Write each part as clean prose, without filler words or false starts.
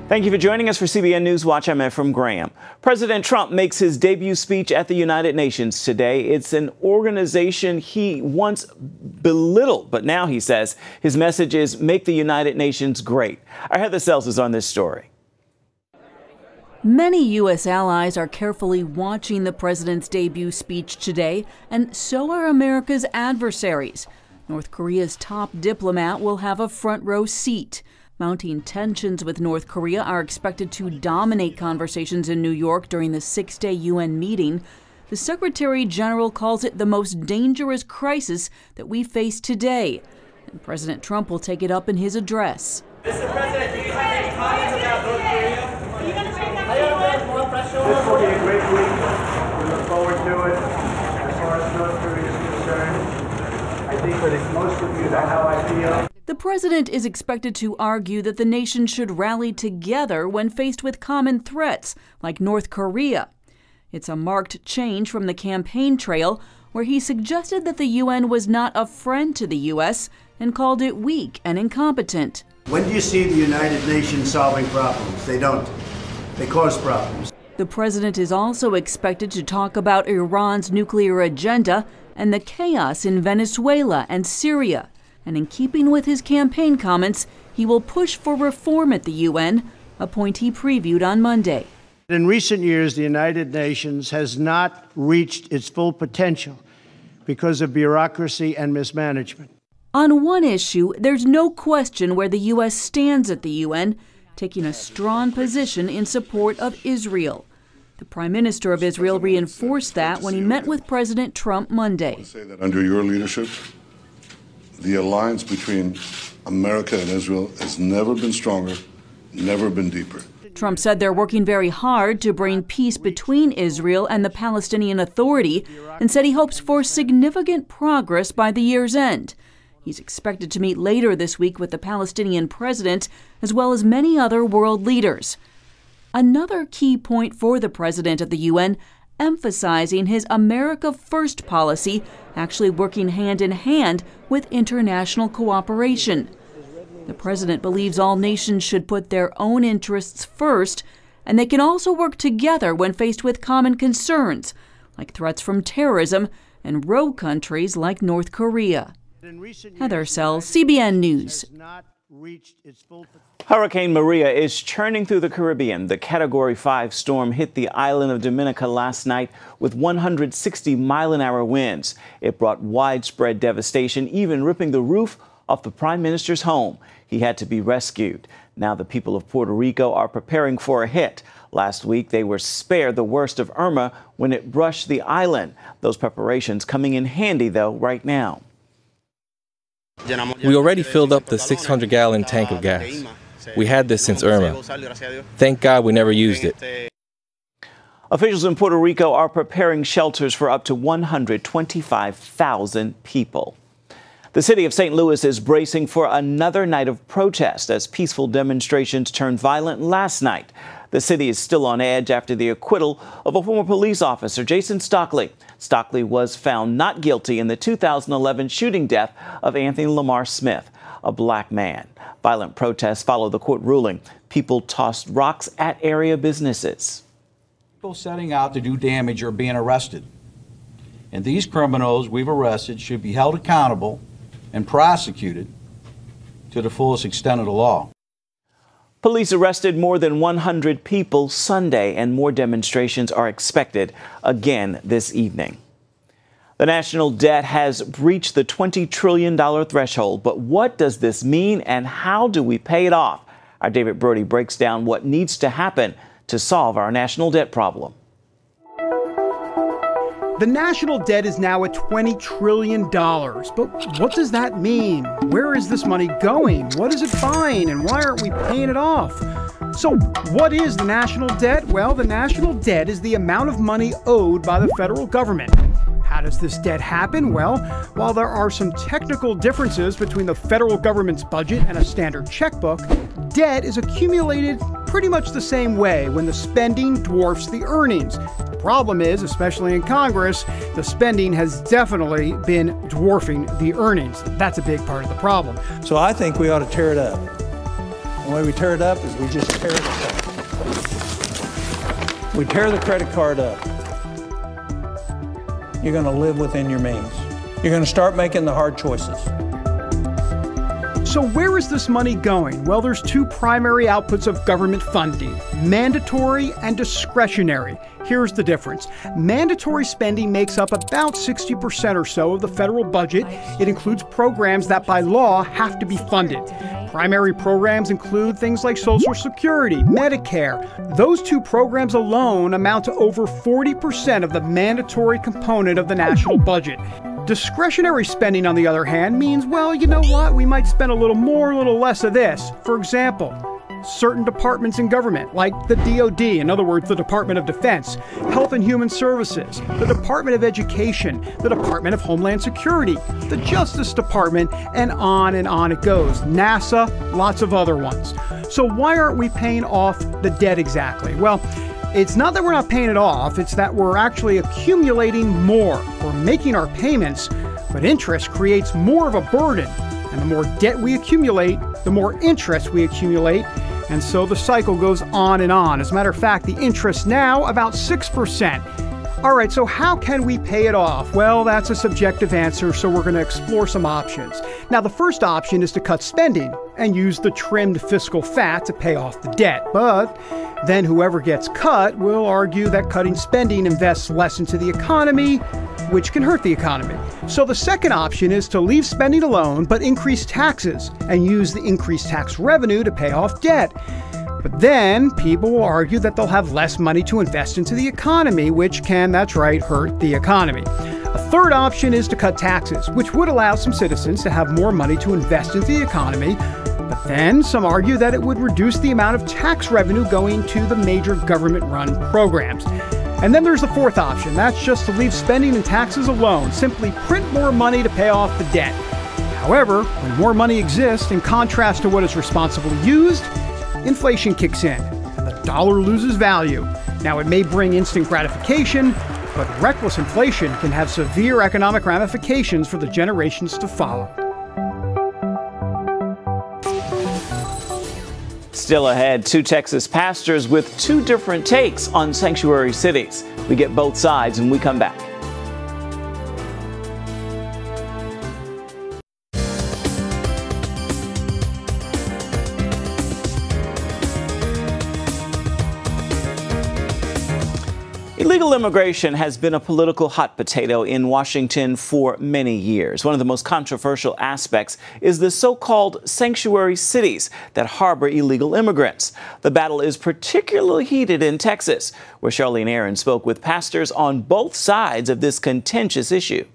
Thank you for joining us for CBN NewsWatch. I'm Ephraim Graham. President Trump makes his debut speech at the United Nations today. It's an organization he once belittled, but now he says his message is make the United Nations great. Our Heather Sells is on this story. Many U.S. allies are carefully watching the president's debut speech today, and so are America's adversaries. North Korea's top diplomat will have a front row seat. Mounting tensions with North Korea are expected to dominate conversations in New York during the six-day UN meeting. The Secretary General calls it the most dangerous crisis that we face today. And President Trump will take it up in his address. Mr. President, do you have any comments about North Korea? Are you going to take that more pressure? This will be a great week. We look forward to it. As far as North Korea is concerned, I think that most of you know how I feel. The president is expected to argue that the nation should rally together when faced with common threats like North Korea. It's a marked change from the campaign trail, where he suggested that the UN was not a friend to the U.S. and called it weak and incompetent. When do you see the United Nations solving problems? They don't. They cause problems. The president is also expected to talk about Iran's nuclear agenda and the chaos in Venezuela and Syria. And in keeping with his campaign comments, he will push for reform at the UN, a point he previewed on Monday. In recent years, the United Nations has not reached its full potential because of bureaucracy and mismanagement. On one issue, there's no question where the U.S. stands at the UN, taking a strong position in support of Israel. The Prime Minister of Israel reinforced that when he met with President Trump Monday. I want to say that under your leadership, the alliance between America and Israel has never been stronger, never been deeper. Trump said they're working very hard to bring peace between Israel and the Palestinian Authority, and said he hopes for significant progress by the year's end. He's expected to meet later this week with the Palestinian president, as well as many other world leaders. Another key point for the president at the UN, emphasizing his America First policy, actually working hand in hand with international cooperation. The president believes all nations should put their own interests first, and they can also work together when faced with common concerns, like threats from terrorism and rogue countries like North Korea. Heather Sells, CBN News. Hurricane Maria is churning through the Caribbean. The Category 5 storm hit the island of Dominica last night with 160-mile-an-hour winds. It brought widespread devastation, even ripping the roof off the Prime Minister's home. He had to be rescued. Now the people of Puerto Rico are preparing for a hit. Last week, they were spared the worst of Irma when it brushed the island. Those preparations coming in handy, though, right now. We already filled up the 600-gallon tank of gas. We had this since Irma. Thank God we never used it. Officials in Puerto Rico are preparing shelters for up to 125,000 people. The city of St. Louis is bracing for another night of protest as peaceful demonstrations turned violent last night. The city is still on edge after the acquittal of a former police officer, Jason Stockley. Stockley was found not guilty in the 2011 shooting death of Anthony Lamar Smith, a black man. Violent protests followed the court ruling. People tossed rocks at area businesses. People setting out to do damage are being arrested. And these criminals we've arrested should be held accountable and prosecuted to the fullest extent of the law. Police arrested more than 100 people Sunday, and more demonstrations are expected again this evening. The national debt has breached the $20 trillion threshold. But what does this mean, and how do we pay it off? Our David Brody breaks down what needs to happen to solve our national debt problem. The national debt is now at $20 trillion. But what does that mean? Where is this money going? What is it buying? And why aren't we paying it off? So what is the national debt? Well, the national debt is the amount of money owed by the federal government. How does this debt happen? Well, while there are some technical differences between the federal government's budget and a standard checkbook, debt is accumulated pretty much the same way when the spending dwarfs the earnings. The problem is, especially in Congress, the spending has definitely been dwarfing the earnings. That's a big part of the problem. So I think we ought to tear it up. The way we tear it up is we just tear it apart. We tear the credit card up. You're going to live within your means. You're going to start making the hard choices. So where is this money going? Well, there's two primary outputs of government funding, mandatory and discretionary. Here's the difference. Mandatory spending makes up about 60% or so of the federal budget. It includes programs that by law have to be funded. Primary programs include things like Social Security, Medicare. Those two programs alone amount to over 40% of the mandatory component of the national budget. Discretionary spending, on the other hand, means, well, you know what? We might spend a little more, a little less of this. For example, certain departments in government, like the DOD, in other words, the Department of Defense, Health and Human Services, the Department of Education, the Department of Homeland Security, the Justice Department, and on it goes. NASA, lots of other ones. So why aren't we paying off the debt exactly? Well, it's not that we're not paying it off, it's that we're actually accumulating more. We're making our payments, but interest creates more of a burden. And the more debt we accumulate, the more interest we accumulate. And so the cycle goes on and on. As a matter of fact, the interest now about 6%. All right, so how can we pay it off? Well, that's a subjective answer, so we're going to explore some options. Now, the first option is to cut spending and use the trimmed fiscal fat to pay off the debt. But then whoever gets cut will argue that cutting spending invests less into the economy, which can hurt the economy. So the second option is to leave spending alone, but increase taxes and use the increased tax revenue to pay off debt. But then people will argue that they'll have less money to invest into the economy, which can, that's right, hurt the economy. A third option is to cut taxes, which would allow some citizens to have more money to invest into the economy. But then some argue that it would reduce the amount of tax revenue going to the major government-run programs. And then there's the fourth option. That's just to leave spending and taxes alone, simply print more money to pay off the debt. However, when more money exists, in contrast to what is responsibly used, inflation kicks in, and the dollar loses value. Now, it may bring instant gratification, but reckless inflation can have severe economic ramifications for the generations to follow. Still ahead, two Texas pastors with two different takes on sanctuary cities. We get both sides when we come back. Illegal immigration has been a political hot potato in Washington for many years. One of the most controversial aspects is the so-called sanctuary cities that harbor illegal immigrants. The battle is particularly heated in Texas, where Charlene Aaron spoke with pastors on both sides of this contentious issue.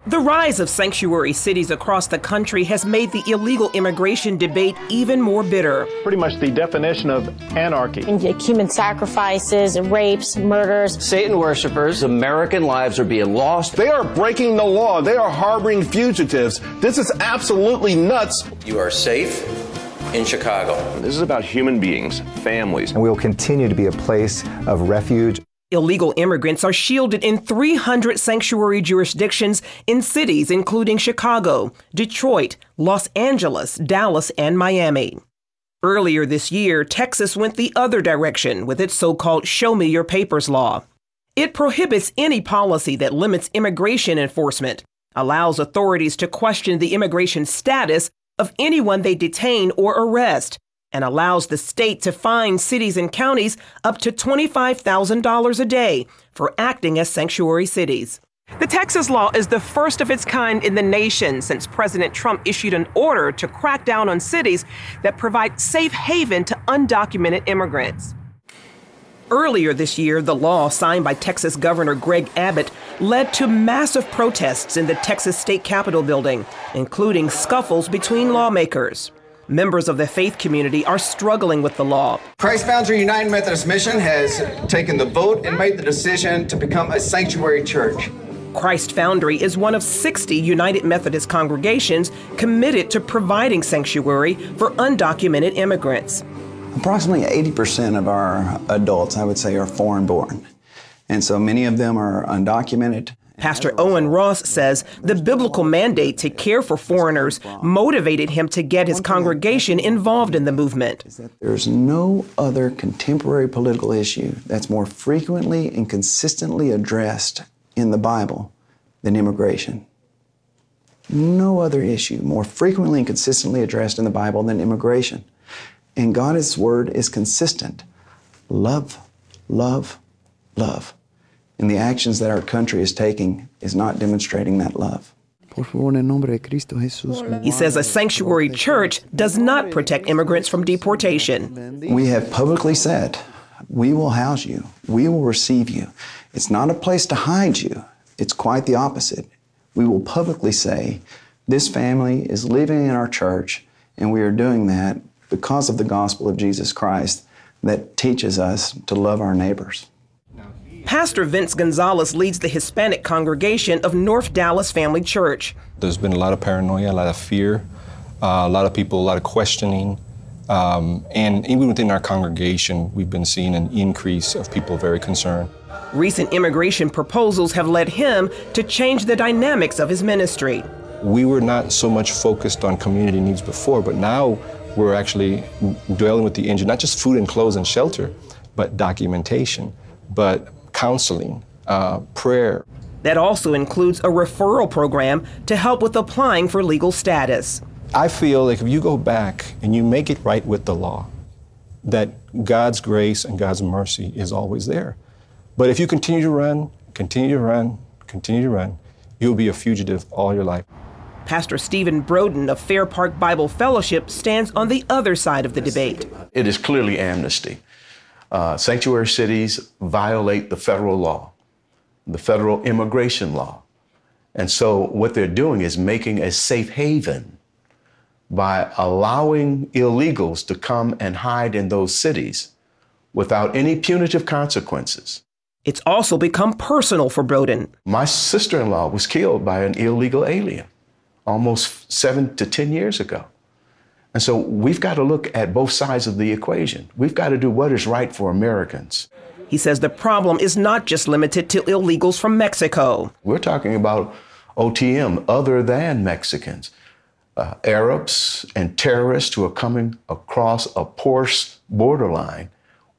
The rise of sanctuary cities across the country has made the illegal immigration debate even more bitter. Pretty much the definition of anarchy. Human sacrifices, rapes, murders. Satan worshipers. American lives are being lost. They are breaking the law. They are harboring fugitives. This is absolutely nuts. You are safe in Chicago. This is about human beings, families. And we will continue to be a place of refuge. Illegal immigrants are shielded in 300 sanctuary jurisdictions in cities including Chicago, Detroit, Los Angeles, Dallas, and Miami. Earlier this year, Texas went the other direction with its so-called Show Me Your Papers law. It prohibits any policy that limits immigration enforcement, allows authorities to question the immigration status of anyone they detain or arrest, and allows the state to fine cities and counties up to $25,000 a day for acting as sanctuary cities. The Texas law is the first of its kind in the nation since President Trump issued an order to crack down on cities that provide safe haven to undocumented immigrants. Earlier this year, the law signed by Texas Governor Greg Abbott led to massive protests in the Texas State Capitol building, including scuffles between lawmakers. Members of the faith community are struggling with the law. Christ Foundry United Methodist Mission has taken the vote and made the decision to become a sanctuary church. Christ Foundry is one of 60 United Methodist congregations committed to providing sanctuary for undocumented immigrants. Approximately 80% of our adults, I would say, are foreign born. And so many of them are undocumented. Pastor Owen Ross says the biblical mandate to care for foreigners motivated him to get his congregation involved in the movement. There's no other contemporary political issue that's more frequently and consistently addressed in the Bible than immigration. No other issue more frequently and consistently addressed in the Bible than immigration. And God's word is consistent. Love, love, love. And the actions that our country is taking is not demonstrating that love. He says a sanctuary church does not protect immigrants from deportation. We have publicly said, we will house you, we will receive you. It's not a place to hide you, it's quite the opposite. We will publicly say, this family is living in our church, and we are doing that because of the gospel of Jesus Christ that teaches us to love our neighbors. Pastor Vince Gonzalez leads the Hispanic congregation of North Dallas Family Church. There's been a lot of paranoia, a lot of fear, a lot of people, a lot of questioning. And even within our congregation, we've been seeing an increase of people very concerned. Recent immigration proposals have led him to change the dynamics of his ministry. We were not so much focused on community needs before, but now we're actually dwelling with the issue, not just food and clothes and shelter, but documentation, but counseling, prayer. That also includes a referral program to help with applying for legal status. I feel like if you go back and you make it right with the law, that God's grace and God's mercy is always there. But if you continue to run, continue to run, continue to run, you'll be a fugitive all your life. Pastor Stephen Broden of Fair Park Bible Fellowship stands on the other side of the debate. It is clearly amnesty. Sanctuary cities violate the federal law, the federal immigration law. And so what they're doing is making a safe haven by allowing illegals to come and hide in those cities without any punitive consequences. It's also become personal for Broden. My sister-in-law was killed by an illegal alien almost 7 to 10 years ago. And so we've got to look at both sides of the equation. We've got to do what is right for Americans. He says the problem is not just limited to illegals from Mexico. We're talking about OTM, other than Mexicans, Arabs and terrorists who are coming across a porous borderline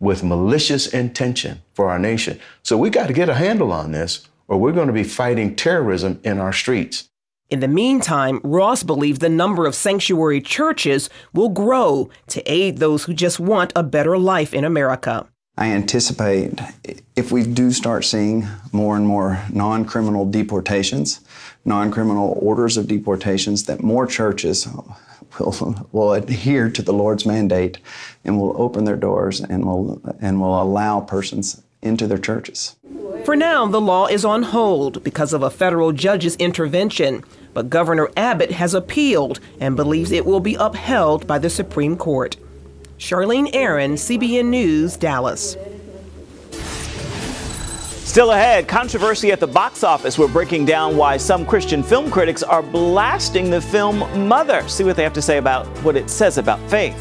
with malicious intention for our nation. So we got to get a handle on this, or we're going to be fighting terrorism in our streets. In the meantime, Ross believes the number of sanctuary churches will grow to aid those who just want a better life in America. I anticipate if we do start seeing more and more non-criminal deportations, non-criminal orders of deportations, that more churches will adhere to the Lord's mandate and will open their doors and will allow persons into their churches. For now, the law is on hold because of a federal judge's intervention, but Governor Abbott has appealed and believes it will be upheld by the Supreme Court. Charlene Aaron, CBN News, Dallas. Still ahead, controversy at the box office. We're breaking down why some Christian film critics are blasting the film Mother. See what they have to say about what it says about faith.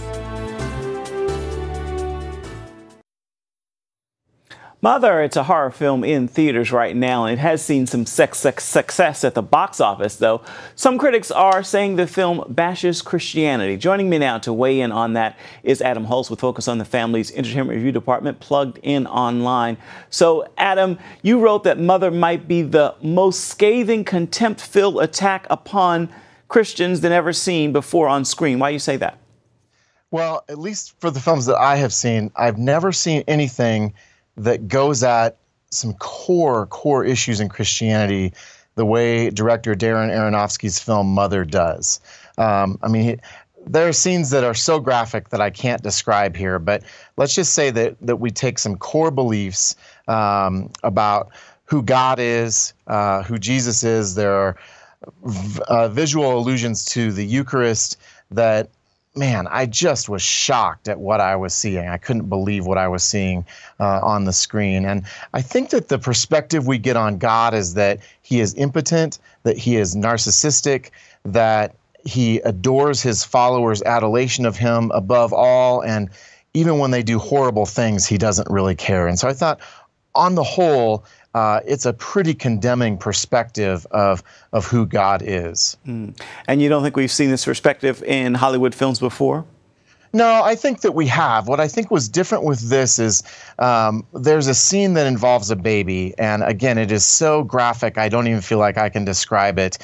Mother, it's a horror film in theaters right now, and it has seen some success at the box office, though. Some critics are saying the film bashes Christianity. Joining me now to weigh in on that is Adam Hulse with Focus on the Family's Entertainment Review Department, plugged in online. So, Adam, you wrote that Mother might be the most scathing, contempt-filled attack upon Christians than ever seen before on screen. Why do you say that? Well, at least for the films that I have seen, I've never seen anything that goes at some core issues in Christianity the way director Darren Aronofsky's film Mother does. There are scenes that are so graphic that I can't describe here, but let's just say that we take some core beliefs about who God is, who Jesus is. There are visual allusions to the Eucharist that, man, I just was shocked at what I was seeing. I couldn't believe what I was seeing on the screen. And I think that the perspective we get on God is that he is impotent, that he is narcissistic, that he adores his followers' adulation of him above all. And even when they do horrible things, he doesn't really care. And so I thought, on the whole, it's a pretty condemning perspective of who God is. And you don't think we've seen this perspective in Hollywood films before? No, I think that we have. What I think was different with this is there's a scene that involves a baby. And again, it is so graphic, I don't even feel like I can describe it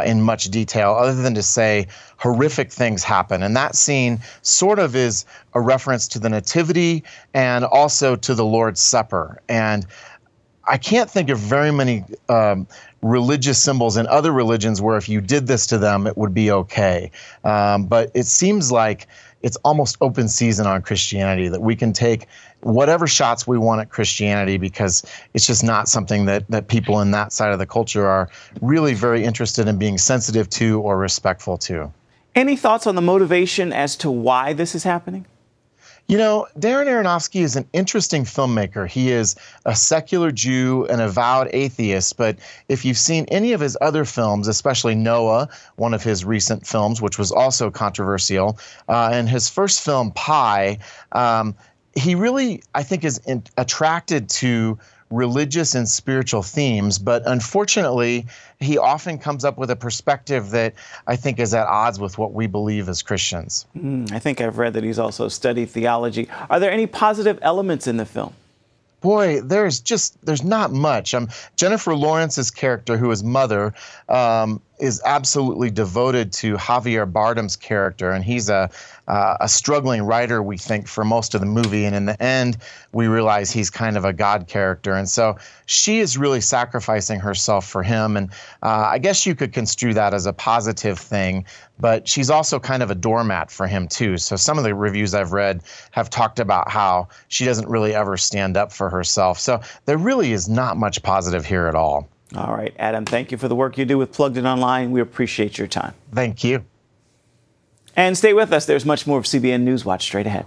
in much detail other than to say horrific things happen. And that scene sort of is a reference to the Nativity and also to the Lord's Supper. And I can't think of very many religious symbols in other religions where if you did this to them, it would be okay. But it seems like it's almost open season on Christianity, that we can take whatever shots we want at Christianity because it's just not something that people in that side of the culture are really very interested in being sensitive to or respectful to. Any thoughts on the motivation as to why this is happening? You know, Darren Aronofsky is an interesting filmmaker. He is a secular Jew, an avowed atheist, but if you've seen any of his other films, especially Noah, one of his recent films, which was also controversial, and his first film, Pi, he really, I think, is attracted to religious and spiritual themes, but unfortunately, he often comes up with a perspective that I think is at odds with what we believe as Christians. I think I've read that he's also studied theology. Are there any positive elements in the film? Boy, there's not much. Jennifer Lawrence's character, who is Mother, is absolutely devoted to Javier Bardem's character, and he's a struggling writer, we think, for most of the movie. And in the end, we realize he's kind of a God character. And so she is really sacrificing herself for him. And I guess you could construe that as a positive thing, but she's also kind of a doormat for him, too. So some of the reviews I've read have talked about how she doesn't really ever stand up for herself. So there really is not much positive here at all. All right, Adam, thank you for the work you do with Plugged In Online. We appreciate your time. Thank you. And stay with us. There's much more of CBN NewsWatch straight ahead.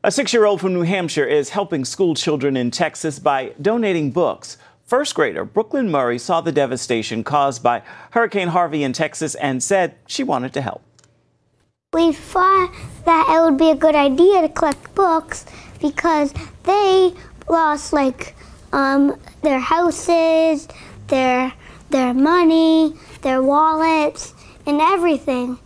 A 6-year-old from New Hampshire is helping school children in Texas by donating books. First grader Brooklyn Murray saw the devastation caused by Hurricane Harvey in Texas and said she wanted to help. We thought that it would be a good idea to collect books because they lost their houses, their money, their wallets, and everything.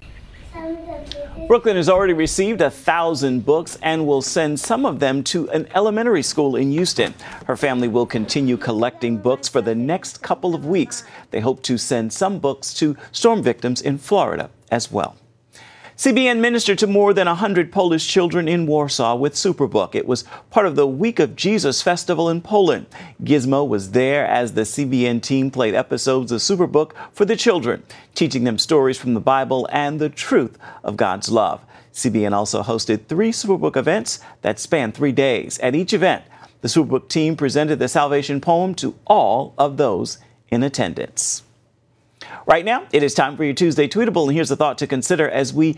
Brooklyn has already received 1,000 books and will send some of them to an elementary school in Houston. Her family will continue collecting books for the next couple of weeks. They hope to send some books to storm victims in Florida as well. CBN ministered to more than 100 Polish children in Warsaw with Superbook. It was part of the Week of Jesus festival in Poland. Gizmo was there as the CBN team played episodes of Superbook for the children, teaching them stories from the Bible and the truth of God's love. CBN also hosted 3 Superbook events that spanned 3 days. At each event, the Superbook team presented the salvation poem to all of those in attendance. Right now, it is time for your Tuesday Tweetable, and here's a thought to consider as we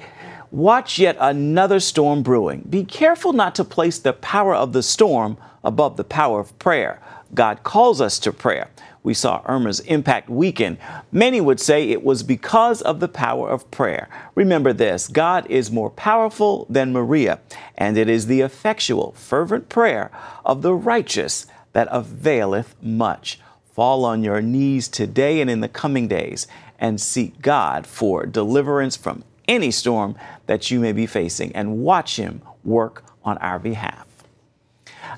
watch yet another storm brewing. Be careful not to place the power of the storm above the power of prayer. God calls us to prayer. We saw Irma's impact weaken. Many would say it was because of the power of prayer. Remember this, God is more powerful than Maria, and it is the effectual, fervent prayer of the righteous that availeth much. Fall on your knees today and in the coming days and seek God for deliverance from any storm that you may be facing and watch Him work on our behalf.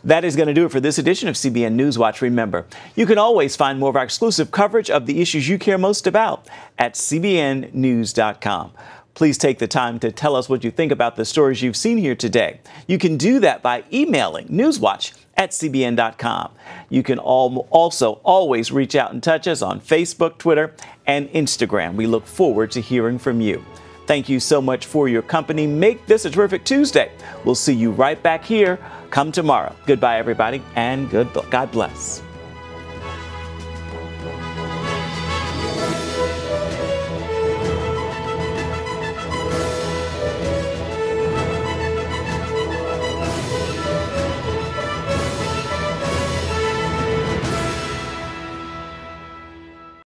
That is going to do it for this edition of CBN NewsWatch. Remember, you can always find more of our exclusive coverage of the issues you care most about at cbnnews.com. Please take the time to tell us what you think about the stories you've seen here today. You can do that by emailing newswatch@cbn.com. You can also always reach out and touch us on Facebook, Twitter, and Instagram. We look forward to hearing from you. Thank you so much for your company. Make this a terrific Tuesday. We'll see you right back here come tomorrow. Goodbye, everybody, and God bless.